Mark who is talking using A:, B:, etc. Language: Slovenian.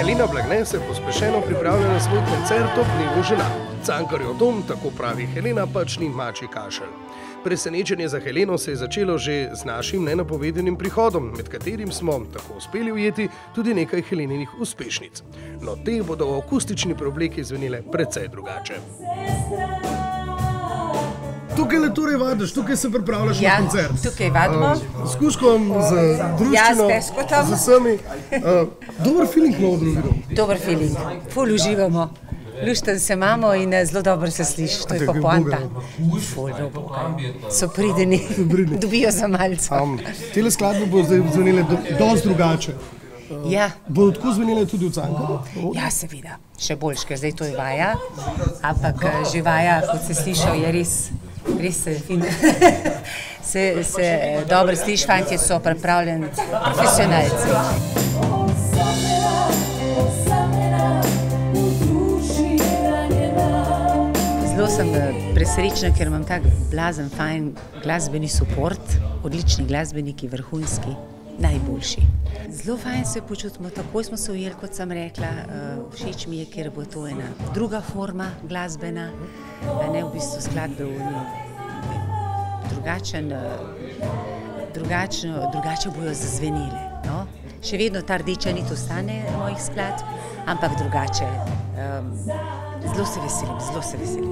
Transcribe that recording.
A: Helena Blagne se pospešeno pripravlja na svoj koncert ob dnevu žena. Cankarjev dom, tako pravi Helena, pač ni mačji kašelj. Presenečenje za Heleno se je začelo že z našim nenapovedanim prihodom, med katerim smo tako uspeli ujeti tudi nekaj Heleninih uspešnic. No, te bodo v akustični preobleki zvenile precej drugače. Tukaj le torej vadiš, tukaj se pripravljaš na koncert.
B: Ja, tukaj vadimo.
A: S kuškom, z druščino, z vsemi. Dober feeling imamo drugido.
B: Dober feeling, ful uživamo. Lušten se imamo in zelo dobro se sliši, to je pa poanta. Ful dobro, so prideni, dobijo za malce.
A: Tele skladbe bo zdaj zvenile dosti drugače.
B: Ja.
A: Bodo tako zvenile tudi v Cankarju?
B: Ja, seveda, še boljš, ker zdaj to je vaja, ampak že vaja, kot se slišal, je res se fin. Se dobro sliši, fantje so pripravljeni profesionalci. Zelo sem presrečna, ker imam tak blazen, fajn glasbeni suport, odlični glasbeniki, vrhunski, najboljši. Zelo fajn se počutimo, takoj smo se ujeli, kot sem rekla, všeč mi je, ker bo to ena druga forma glasbena, ne v bistvu skladbe drugače bojo zazvenile. No? Še vedno ta rdeča nit ostane mojih skladb, ampak drugače. Zelo se veselim.